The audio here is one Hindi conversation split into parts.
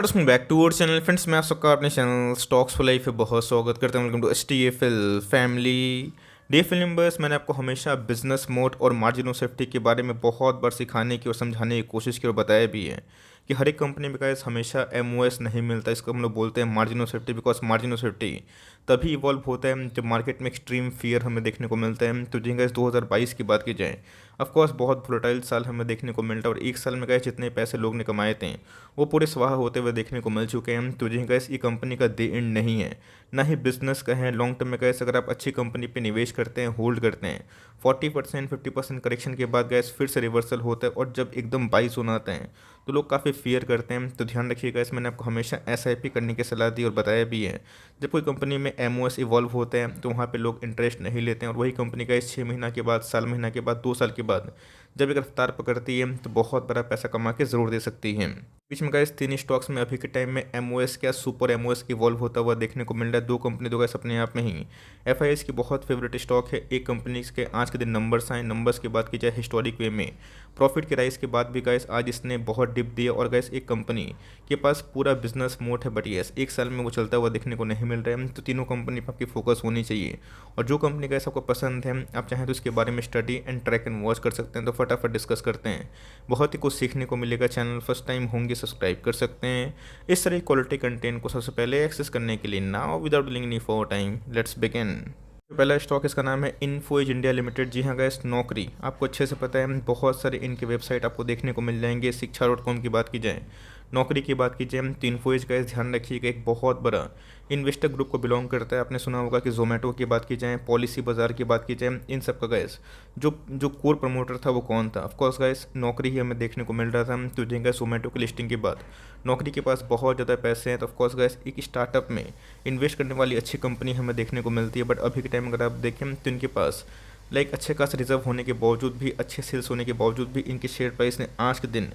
Welcome back to our channel friends. मैं आप सबका अपने चैनल स्टॉक्स फॉर लाइफ पे बहुत स्वागत करता हूं। Welcome to HTFL family. DFL members, मैंने आपको हमेशा बिजनेस मोड और मार्जिन ऑफ सेफ्टी के बारे में बहुत बार सिखाने की और समझाने की कोशिश की और बताया भी है कि हर एक कंपनी में गाइस हमेशा MOS नहीं मिलता। इसको हम लोग बोलते हैं margin of safety, because margin of safety तभी इवॉल्व होता है जब मार्केट में एक्सट्रीम फियर हमें देखने को मिलता है। तो जी गाइस 2022 की बात की जाए, ऑफकोर्स बहुत वोलेटाइल साल हमें देखने को मिलता है और एक साल में गाइस जितने पैसे लोग ने कमाए थे वो पूरे स्वाहा होते हुए देखने को मिल चुके हैं। तो जी गैस ये कंपनी का डे एंड नहीं है, ना ही बिजनेस का है। लॉन्ग टर्म में गैस अगर आप अच्छी कंपनी पे निवेश करते हैं, होल्ड करते हैं, 40% 50% करेक्शन के बाद गैस फिर से रिवर्सल होता है और जब एकदम बाई जोन आता है तो लोग काफ़ी फियर करते हैं। तो ध्यान रखिएगा, इस मैंने आपको हमेशा SIP करने की सलाह दी और बताया भी है। जब कोई कंपनी में MOS इवॉल्व होते हैं तो वहाँ पे लोग इंटरेस्ट नहीं लेते हैं और वही कंपनी का इस 6 महीना के बाद, साल महीना के बाद, 2 साल के बाद जब एक रफ्तार पकड़ती है तो बहुत बड़ा पैसा कमा के ज़रूर दे सकती है। बीच में गाइस 3 स्टॉक्स में अभी के टाइम में MOS क्या सुपर MOS इवॉल्व होता हुआ देखने को मिल रहा है। 2 कंपनी तो गाइस अपने आप में ही FIS की बहुत फेवरेट स्टॉक है। एक कंपनी के आज के दिन नंबर्स आए, नंबर्स की बात की जाए हिस्टोरिक वे में, प्रॉफिट के राइज के बाद भी गाइस आज इसने बहुत डिप दिया और गाइस एक कंपनी के पास पूरा बिजनेस मोड है, बट यस एक साल में वो चलता हुआ देखने को नहीं मिल रहा है। तो तीनों कंपनी पर आपकी फोकस होनी चाहिए और जो कंपनी गाइस आपको पसंद है, आप चाहें तो इसके बारे में study and track and watch कर सकते हैं। तो फटाफट डिस्कस करते हैं, बहुत ही कुछ सीखने को मिलेगा। चैनल फर्स्ट टाइम होंगे सब्सक्राइब कर सकते हैं इस तरह क्वालिटी कंटेंट को सबसे पहले एक्सेस करने के लिए। Now without delaying any for time, let's begin. तो पहला स्टॉक इसका नाम है इन्फो एज इंडिया लिमिटेड। जी हाँ गाइस, नौकरी आपको अच्छे से पता है, बहुत सारे इनके वेबसाइट आपको देखने को मिल जाएंगे। शिक्षा.com की बात की जाए, नौकरी की बात की जाए तो इन्फो एज गाइस ध्यान रखिएगा एक बहुत बड़ा इन्वेस्टर ग्रुप को बिलोंग करता है। आपने सुना होगा कि जोमेटो की बात की जाए, पॉलिसी बाजार की बात की जाए, इन सब का गाइस जो जो कोर प्रमोटर था वो कौन था? ऑफकोर्स गाइस नौकरी ही हमें देखने को मिल रहा था। तो जी गाइस जोमेटो की लिस्टिंग के बाद नौकरी के पास बहुत ज़्यादा पैसे हैं। तो ऑफकोर्स गाइस एक स्टार्टअप में इन्वेस्ट करने वाली अच्छी कंपनी हमें देखने को मिलती है। बट अभी के टाइम अगर आप देखें तो इनके पास अच्छे खास रिजर्व होने के बावजूद भी, अच्छे सेल्स होने के बावजूद भी इनके शेयर प्राइस ने आज के दिन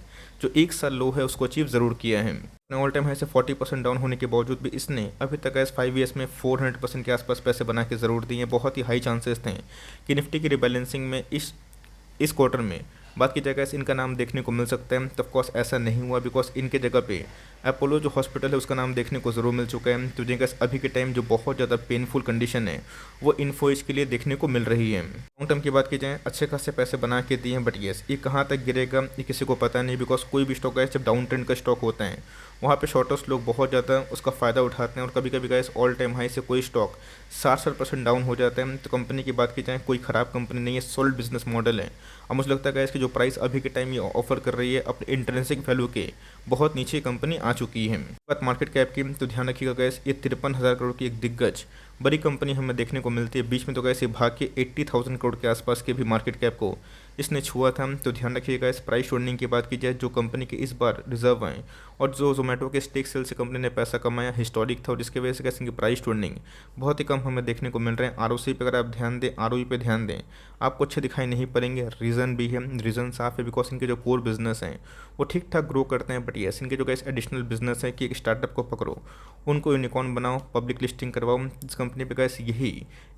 जो एक साल लो है उसको अचीव ज़रूर किया है। ऑल टाइम हाई से 40% डाउन होने के बावजूद भी इसने अभी तक एज 5 ईयर्स में 400% के आसपास पैसे बना के ज़रूर दिए हैं। बहुत ही हाई चांसेस थे कि निफ्टी की रिबैलेंसिंग में इस क्वार्टर में बात की जाएगा इनका नाम देखने को मिल सकता है। तो ऑफकोर्स ऐसा नहीं हुआ, बिकॉज इनके जगह पे अपोलो जो हॉस्पिटल है उसका नाम देखने को ज़रूर मिल चुका है। तो जगह अभी के टाइम जो बहुत ज़्यादा पेनफुल कंडीशन है वो इन्फोएज के लिए देखने को मिल रही है। लॉन्ग टर्म की बात की जाए, अच्छे खासे पैसे बना के दिए हैं, बट येस ये कहाँ तक गिरेगा ये किसी को पता नहीं। बिकॉज कोई भी स्टॉक है जब डाउन ट्रेंड का स्टॉक होता है वहाँ पे शॉर्टर्स लोग बहुत ज़्यादा उसका फ़ायदा उठाते हैं और कभी कभी गाइस ऑल टाइम हाई से कोई स्टॉक 60% डाउन हो जाता है। तो कंपनी की बात की जाए, कोई ख़राब कंपनी नहीं है, सॉलिड बिजनेस मॉडल है। और मुझे लगता है गाइस कि जो प्राइस अभी के टाइम ये ऑफर कर रही है अपने इंट्रिंसिक वैल्यू के बहुत नीचे कंपनी आ चुकी है। बात मार्केट कैप की तो ध्यान रखिएगा गाइस, ये 53,000 करोड़ की एक दिग्गज बड़ी कंपनी हमें देखने को मिलती है। बीच में तो गाइस ये भाग के 80,000 करोड़ के आसपास के भी मार्केट कैप को इसने छुआ था। तो ध्यान रखिएगा इस प्राइस अर्निंग की बात की जाए, जो कंपनी के इस बार रिजर्व आए और जो जोमेटो के स्टेक सेल से कंपनी ने पैसा कमाया हिस्टोरिक था और जिसकी वजह से कैसे इनकी प्राइस अर्निंग बहुत ही कम हमें देखने को मिल रहे हैं। ROC पे अगर आप ध्यान दें, ROE पे ध्यान दें, आपको अच्छे दिखाई नहीं पड़ेंगे। रीज़न भी है, रीज़न साफ है, बिकॉज इनके जो कोर बिजनेस हैं वो ठीक ठाक ग्रो करते हैं। बट येस इनके जो कैसे एडिशनल बिजनेस है कि एक स्टार्टअप को पकड़ो, उनको यूनिकॉर्न बनाओ, पब्लिक लिस्टिंग करवाओ, इस कंपनी पे कैसे यही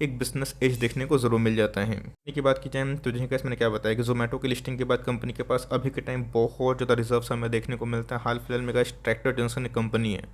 एक बिजनेस एज देखने को ज़रूर मिल जाता है। कंपनी की बात की जाए तो जैसे कैसे मैंने क्या बताया कि जोमेटो की लिस्टिंग के बाद कंपनी के पास अभी के टाइम बहुत ज़्यादा रिजर्व हमें देखने को मिलता है। हाल फिलहाल में गाइस ट्रैक्टर जॉनसन एक कंपनी है,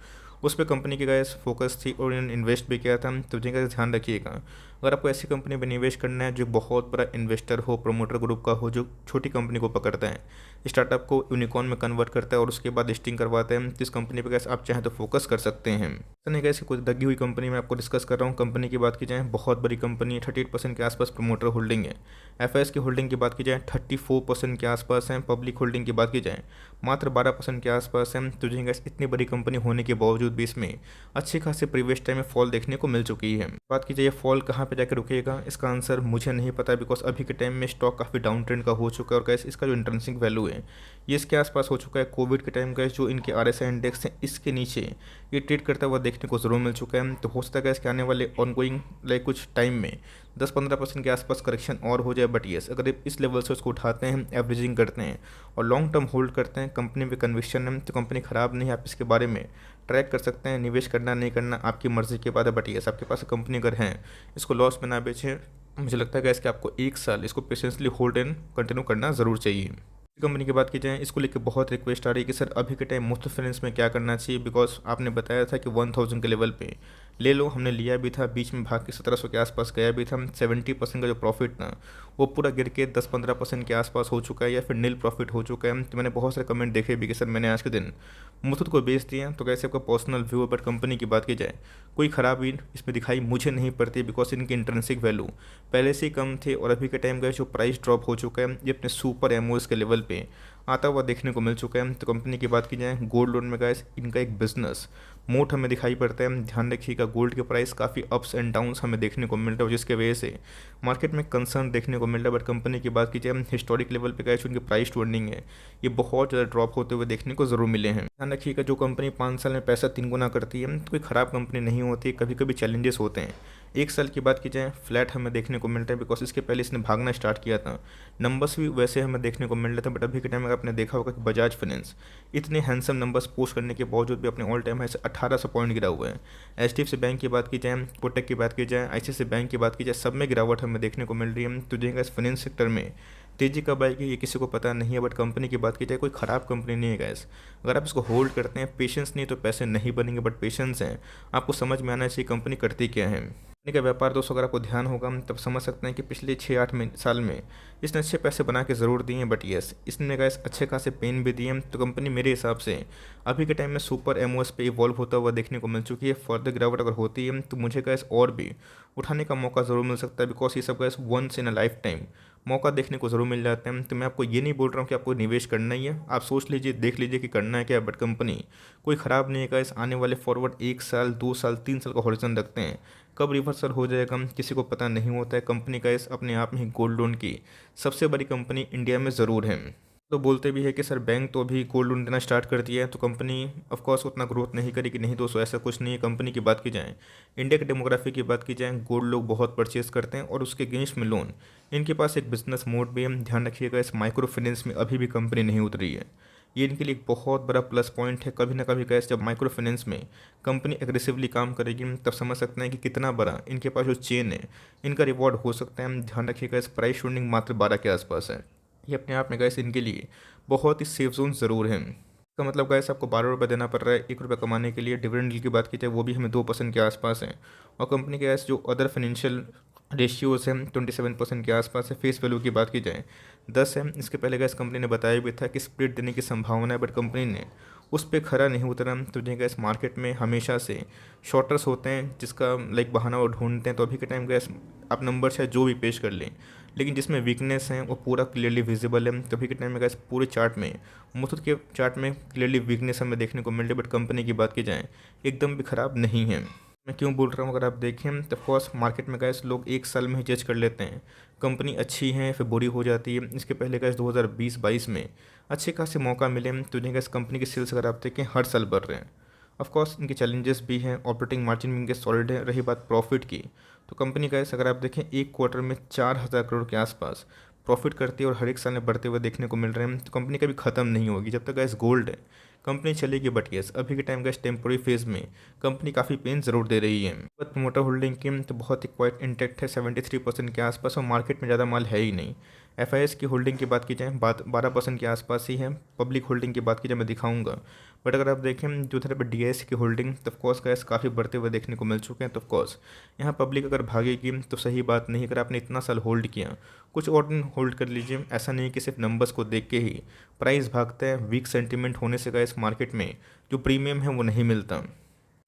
उस पर कंपनी की गाइस फोकस थी और इन्होंने इन्वेस्ट भी किया था। तो जिनका ध्यान रखिएगा, अगर आपको ऐसी कंपनी में निवेश करना है जो बहुत बड़ा इन्वेस्टर हो, प्रोमोटर ग्रुप का हो, जो छोटी कंपनी को पकड़ता है, स्टार्टअप को यूनिकॉर्न में कन्वर्ट करता है और उसके बाद लिस्टिंग करवाते हैं, तो इस कंपनी पर कैसे आप चाहें तो फोकस कर सकते हैं। ऐसा नहीं कैसे कुछ दगी हुई कंपनी में आपको डिस्कस कर रहा हूँ। कंपनी की बात की जाए बहुत बड़ी कंपनी है, 38% के आसपास प्रमोटर होल्डिंग है। FIS की होल्डिंग की बात की जाए 34% के आसपास है। पब्लिक होल्डिंग की बात की जाए मात्र 12% के आसपास है। तो जी गैस इतनी बड़ी कंपनी होने के बावजूद भी इसमें अच्छी खासी प्रीवियस टाइम में फॉल देखने को मिल चुकी है। बात की जाए फॉल कहाँ पे जाकर रुकेगा, इसका आंसर मुझे नहीं पता, बिकॉज अभी के टाइम में स्टॉक काफ़ी डाउन ट्रेंड का हो चुका है और गैस इसका जो इंट्रिंसिक वैल्यू है ये इसके आसपास हो चुका है। कोविड के टाइम गैस जो इनके RSI इंडेक्स है इसके नीचे ये ट्रेड करता हुआ देखने को ज़रूर मिल चुका है। तो हो सकता है इसके आने वाले ऑनगोइंग कुछ टाइम में 10-15% के आसपास करेक्शन और हो जाए। बट येस अगर इस लेवल से उसको उठाते हैं, एवरेजिंग करते हैं और लॉन्ग टर्म होल्ड करते हैं, कंपनी में कन्विक्शन है, तो कंपनी ख़राब नहीं है। आप इसके बारे में ट्रैक कर सकते हैं। निवेश करना नहीं करना आपकी मर्ज़ी के बाद है। बट येस आपके पास कंपनी अगर है, इसको लॉस में ना बेचें। मुझे लगता है कि आपको एक साल इसको पेशेंसली होल्ड एंड कंटिन्यू करना ज़रूर चाहिए। कंपनी की बात की जाए, इसको लेके बहुत रिक्वेस्ट आ रही है कि सर अभी के टाइम मुथूट फाइनेंस में क्या करना चाहिए, बिकॉज आपने बताया था कि 1000 के लेवल पे ले लो। हमने लिया भी था, बीच में भाग के 1700 के आसपास गया भी था। 70% का जो प्रॉफिट था वो पूरा गिर के 10-15% के आसपास हो चुका है या फिर नील प्रॉफिट हो चुका है। तो मैंने बहुत सारे कमेंट देखे भी कि सर मैंने आज के दिन मुथूट को बेच दिया। तो कैसे आपका पर्सनल व्यू है, बट कंपनी की बात की जाए कोई खराबी इसमें दिखाई मुझे नहीं पड़ती, बिकॉज इनकी इंट्रेंसिक वैल्यू पहले से ही कम थे और अभी के टाइम का जो प्राइस ड्रॉप हो चुका है ये अपने सुपर एमओएस के लेवल पे आता हुआ देखने को मिल चुका है। तो कंपनी की बात की जाए गोल्ड लोन में गाइस इनका एक बिजनेस मोट हमें दिखाई पड़ता है। ध्यान रखिएगा, गोल्ड के प्राइस काफ़ी अप्स एंड डाउन्स हमें देखने को मिल रहा है, जिसके वजह से मार्केट में कंसर्न देखने को मिल रहा है। बट कंपनी की बात की जाए हिस्टोरिक लेवल पे गाइस उनकी प्राइस टू अर्निंग है ये बहुत ज़्यादा ड्रॉप होते हुए देखने को ज़रूर मिले हैं। ध्यान रखिएगा, जो कंपनी 5 साल में पैसा 3 गुना करती है तो कोई ख़राब कंपनी नहीं होती, कभी कभी चैलेंजेस होते हैं। 1 साल की बात की जाए फ्लैट हमें देखने को मिल रहा है, बिकॉज इसके पहले इसने भागना स्टार्ट किया था। नंबर्स भी वैसे हमें देखने को मिल रहे थे, बट अभी के टाइम में आपने देखा होगा कि बजाज फाइनेंस इतने हैंडसम नंबर्स पोस्ट करने के बावजूद भी अपने ऑल टाइम हाई से 1800 पॉइंट गिरा हुआ है। एचडीएफसी बैंक की बात की जाए, कोटक की बात की जाए, आईसीआईसीआई बैंक की बात की जाए, सब में गिरावट हमें देखने को मिल रही है। तो देखिएगा इस फाइनेंस सेक्टर में तेजी कब आएगी ये किसी को पता नहीं है, बट कंपनी की बात की जाए कोई ख़राब कंपनी नहीं है गैस। अगर आप इसको होल्ड करते हैं, पेशेंस नहीं तो पैसे नहीं बनेंगे, बट पेशेंस हैं, आपको समझ में आना चाहिए कंपनी करती क्या है। कंपनी का व्यापार दोस्तों अगर आपको ध्यान होगा तब समझ सकते हैं कि पिछले 6-8 साल में इसने अच्छे पैसे बना के ज़रूर दिए हैं, बट येस इसने गैस अच्छे खासे पेन भी दिए हैं। तो कंपनी मेरे हिसाब से अभी के टाइम में सुपर एमओएस पे इवॉल्व होता हुआ देखने को मिल चुकी है। फर्दर गिरावट अगर होती है तो मुझे गैस और भी उठाने का मौका ज़रूर मिल सकता है, बिकॉज ये सब guys once in a lifetime मौका देखने को ज़रूर मिल जाते हैं। तो मैं आपको ये नहीं बोल रहा हूँ कि आपको निवेश करना ही है, आप सोच लीजिए देख लीजिए कि करना है क्या, बट कंपनी कोई ख़राब नहीं है गैस। आने वाले फॉरवर्ड 1 साल 2 साल 3 साल का हॉरिजन रखते हैं, कब रिवर्सल हो जाएगा किसी को पता नहीं होता है। कंपनी का इस अपने आप में ही गोल्ड लोन की सबसे बड़ी कंपनी इंडिया में ज़रूर है। तो बोलते भी है कि सर बैंक तो अभी गोल्ड लोन देना स्टार्ट कर दिया है तो कंपनी ऑफ कोर्स उतना ग्रोथ नहीं करेगी। नहीं दोस्तों, ऐसा कुछ नहीं है। कंपनी की बात की जाए, इंडिया के डेमोग्राफी की बात की जाए, गोल्ड लोग बहुत परचेज करते हैं और उसके अगेंस्ट में लोन इनके पास एक बिजनेस मोड भी है। ध्यान रखिएगा, इस माइक्रो फाइनेंस में अभी भी कंपनी नहीं उतरी है। ये इनके लिए एक बहुत बड़ा प्लस पॉइंट है। कभी ना कभी कैसे जब माइक्रो फाइनेंस में कंपनी एग्रेसिवली काम करेगी तब समझ सकते हैं कि कितना बड़ा इनके पास जो चेन है इनका रिवॉर्ड हो सकता है। ध्यान रखिएगा, इस प्राइस शेयरिंग मात्र 12 के आसपास है। ये अपने आप में गैस इनके लिए बहुत ही सेफ जोन ज़रूर है। इसका मतलब गैस आपको 12 रुपये देना पड़ रहा है 1 रुपये कमाने के लिए। डिविडेंड डील की बात की जाए वो भी हमें 2% के आसपास है। और कंपनी के गैस जो अदर फाइनेंशियल रेशियोज़ हैं 27% के आसपास है। फेस वैल्यू की बात की जाए 10 है। इसके पहले गैस कंपनी ने बताया भी था कि स्प्लिट देने की संभावना है, बट कंपनी ने उस पर खरा नहीं उतरा। तो जो गैस मार्केट में हमेशा से शॉर्टर्स होते हैं जिसका लाइक बहाना वो ढूंढते हैं। तो अभी के टाइम गैस आप नंबर चाहे जो भी पेश कर लें, लेकिन जिसमें वीकनेस है वो पूरा क्लियरली विजिबल है। तभी के टाइम में गैस पूरे चार्ट में मुथूट के चार्ट में क्लियरली वीकनेस हमें देखने को मिल रही है, बट कंपनी की बात की जाए एकदम भी ख़राब नहीं है। मैं क्यों बोल रहा हूँ, अगर आप देखें तो ऑफकोर्स मार्केट में गैस लोग 1 साल में ही जज कर लेते हैं कंपनी अच्छी है फिर बुरी हो जाती है। इसके पहले गैस 2020-22 में अच्छे खासे मौका मिले तो जिन्हें गैस कंपनी के सेल्स अगर आप देखें हर साल बढ़ रहे हैं। ऑफकोर्स इनके चैलेंजेस भी हैं, ऑपरेटिंग मार्जिन भी इनके सॉलिड है। रही बात प्रॉफिट की, तो कंपनी का अगर आप देखें एक क्वार्टर में 4,000 करोड़ के आसपास प्रॉफिट करती है और हर एक साल में बढ़ते हुए देखने को मिल रहे हैं। तो कंपनी कभी ख़त्म नहीं होगी जब तक गैस गोल्ड है, कंपनी चलेगी। बट येस अभी के टाइम गैस टेम्पोरी फेज़ में कंपनी काफ़ी पेन ज़रूर दे रही है। बट प्रमोटर होल्डिंग की तो बहुत ही क्वाइट इंटैक्ट है 73% के आसपास, और मार्केट में ज़्यादा माल है ही नहीं। एफआईएस की होल्डिंग की बात की जाए बात 12% के आसपास ही है। पब्लिक होल्डिंग की बात की जाए मैं दिखाऊंगा, बट अगर आप देखें जो तरह पर डीआईएस की होल्डिंग तो ऑफकोर्स गैस काफ़ी बढ़ते हुए देखने को मिल चुके हैं। तो ऑफकोर्स यहाँ पब्लिक अगर भागेगी तो सही बात नहीं। अगर आपने इतना साल होल्ड किया कुछ और दिन होल्ड कर लीजिए। ऐसा नहीं कि सिर्फ नंबर्स को देख के ही प्राइस भागता है। वीक सेंटीमेंट होने से गैस मार्केट में जो प्रीमियम है वो नहीं मिलता।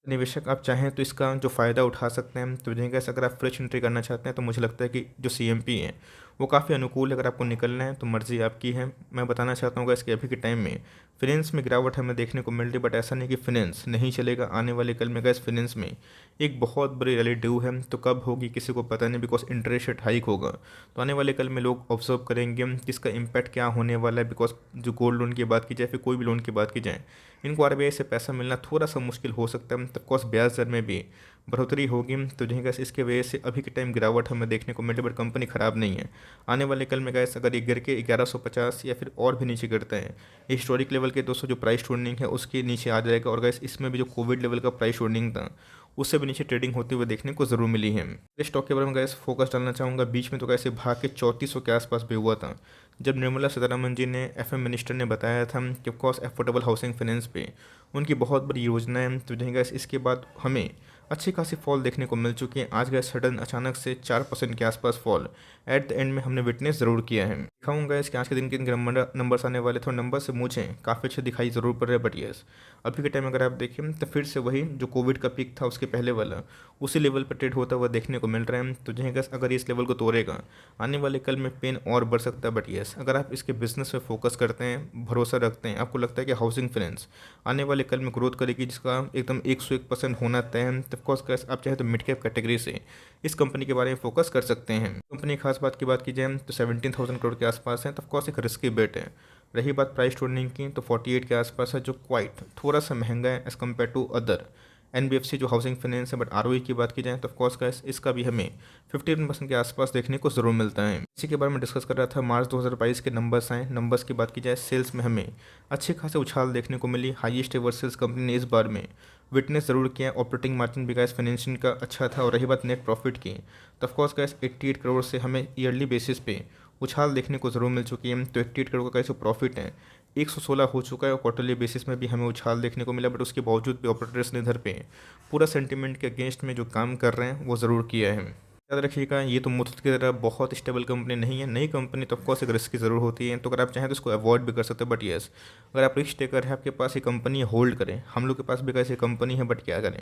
निवेशक आप चाहें तो इसका जो फ़ायदा उठा सकते हैं। तो जैसे अगर आप फ्रेश एंट्री करना चाहते हैं तो मुझे लगता है कि जो सीएमपी है वो काफ़ी अनुकूल है। अगर आपको निकलना है तो मर्ज़ी आपकी है। मैं बताना चाहता हूँ इसके अभी के टाइम में फिनेंस में गिरावट हमें देखने को मिल रही है, बट ऐसा नहीं कि फिनेंस नहीं चलेगा। आने वाले कल में गैस फिनेंस में एक बहुत बड़ी रैली ड्यू है। तो कब होगी किसी को पता नहीं, बिकॉज इंटरेस्ट रेट हाइक होगा। तो आने वाले कल में लोग ऑब्जर्व करेंगे कि इसका इम्पैक्ट क्या होने वाला है। बिकॉज जो गोल्ड लोन की बात की जाए फिर कोई भी लोन की बात की जाए, इनको आरबीआई से पैसा मिलना थोड़ा सा मुश्किल हो सकता है। तो ऑफकोर्स ब्याज दर में भी बढ़ोतरी होगी। तो जो गैस इसके वजह से अभी के टाइम गिरावट हमें देखने को मिले, बट कंपनी ख़राब नहीं है। आने वाले कल में गैस अगर ये गिर के 1150 या फिर और भी नीचे गिरता है, हिस्टोरिक लेवल के दोस्तों जो प्राइस टूर्निंग है उसके नीचे आ जाएगा। और गैस इसमें भी जो कोविड लेवल का प्राइस टूर्निंग था उससे भी नीचे ट्रेडिंग होते हुए देखने को ज़रूर मिली है। इस स्टॉक के बारे में गैस फोकस डालना चाहूँगा। बीच में तो कैसे भाग के 3400 के आसपास भी हुआ था, जब निर्मला सीतारमन जी ने एफएम मिनिस्टर ने बताया था कि ऑफकोर्स एफोर्डेबल हाउसिंग फाइनेंस पे उनकी बहुत बड़ी योजना है। तो जो गैस इसके बाद हमें अच्छी खासी फॉल देखने को मिल चुकी है। आज गैस सडन अचानक से 4% के आसपास फॉल एट द एंड में हमने विटनेस ज़रूर किया है। दिखाऊंगा इसके आज के दिन के नंबर्स आने वाले, थोड़े नंबर से मुझे काफ़ी अच्छे दिखाई ज़रूर पड़ रहे हैं। बट यस, अभी के टाइम अगर आप देखें तो फिर से वही जो कोविड का पीक था उसके पहले वाला उसी लेवल पर ट्रेड होता हुआ देखने को मिल रहा है। तो जो गैस अगर इस लेवल को तोड़ेगा आने वाले कल में पेन और बढ़ सकता है। बट यस, अगर आप इसके बिजनेस पे फोकस करते हैं, भरोसा रखते हैं, आपको लगता है कि हाउसिंग फाइनेंस आने वाले कल में ग्रोथ करेगी जिसका एकदम 101% होना तय है, तो ऑफकोर्स आप चाहे तो मिड कैप कैटेगरी से इस कंपनी के बारे में फोकस कर सकते हैं। कंपनी खास बात की जाए तो 17,000 करोड़ के आसपास है, तो ऑफकोर्स एक रिस्की बेट है। रही बात प्राइस टू अर्निंग की तो 48 के आसपास है, जो क्वाइट थोड़ा सा महंगा है as compare to other NBFC जो हाउसिंग फाइनेंस है। बट आरओई की बात की जाए तो ऑफकोर्स का इसका भी हमें 15% के आसपास देखने को ज़रूर मिलता है। इसी के बारे में डिस्कस कर रहा था। मार्च 2022 के नंबर्स आए। नंबर्स की बात की जाए, सेल्स में हमें अच्छे खासे उछाल देखने को मिली। हाईएस्ट एवर सेल्स कंपनी ने इस बार में विटनेस ज़रूर किया। ऑपरेटिंग मार्जिन भी गैस फाइनेंशियल का अच्छा था। और रही बात नेट प्रॉफिट की तो ऑफकोर्स गैस 88 करोड़ से हमें ईयरली बेसिस पे उछाल देखने को ज़रूर मिल चुकी है। तो 88 करोड़ का जो प्रॉफिट है 116 हो चुका है, और क्वार्टरली बेसिस में भी हमें उछाल देखने को मिला। बट उसके बावजूद भी ऑपरेटर्स ने इधर पे पूरा सेंटिमेंट के अगेंस्ट में जो काम कर रहे हैं वो ज़रूर किया है। याद रखिएगा, ये तो मुथूट की तरह बहुत स्टेबल कंपनी नहीं है। नई कंपनी तो ऑफकोर्स एक रिस्क की ज़रूर होती है, तो अगर आप चाहें तो इसको अवॉइड भी कर सकते हैं। बट येस, अगर आप रिस्क टेकर है, आपके पास ये कंपनी होल्ड करें। हम लोग के पास भी कैसे कंपनी है, बट क्या करें,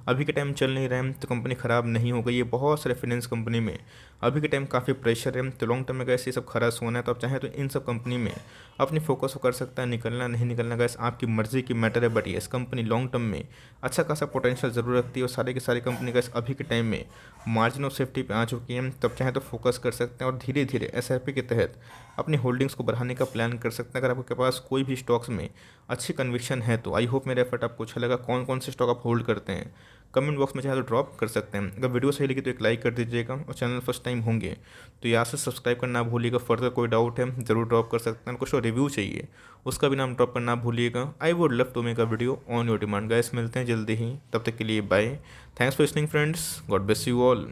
अभी के टाइम चल नहीं रहे हैं तो कंपनी ख़राब नहीं हो गई है। बहुत सारे फाइनेंस कंपनी में अभी के टाइम काफ़ी प्रेशर है, तो लॉन्ग टर्म में कैसे ये सब खरा सोना है। तो आप चाहें तो इन सब कंपनी में अपनी फोकस कर सकता है। निकलना नहीं निकलना गैस आपकी मर्जी की मैटर है। But yes, company long term में अच्छा खासा पोटेंशियल ज़रूर रखती है। और सारे की सारी कंपनी गैस अभी के टाइम में मार्जिन ऑफ सेफ्टी पे आ चुकी है। तब चाहे तो फोकस कर सकते हैं और धीरे धीरे एसआईपी के तहत अपनी होल्डिंग्स को बढ़ाने का प्लान कर सकते हैं। अगर आपके पास कोई भी स्टॉक्स में अच्छी कन्विक्शन है तो आई होप मेरा एफर्ट आपको अच्छा लगा। कौन कौन से स्टॉक आप होल्ड करते हैं कमेंट बॉक्स में चाहे तो ड्रॉप कर सकते हैं। अगर वीडियो सही लगी तो एक लाइक कर दीजिएगा, और चैनल फर्स्ट टाइम होंगे तो यहाँ से सब्सक्राइब करना ना भूलिएगा। फर्दर कोई डाउट है ज़रूर ड्रॉप कर सकते हैं। कुछ रिव्यू चाहिए उसका भी नाम ड्रॉप करना भूलिएगा। I would love to make a video on your demand. Guys मिलते हैं जल्दी ही, तब तक के लिए bye. Thanks for listening friends, God bless you all.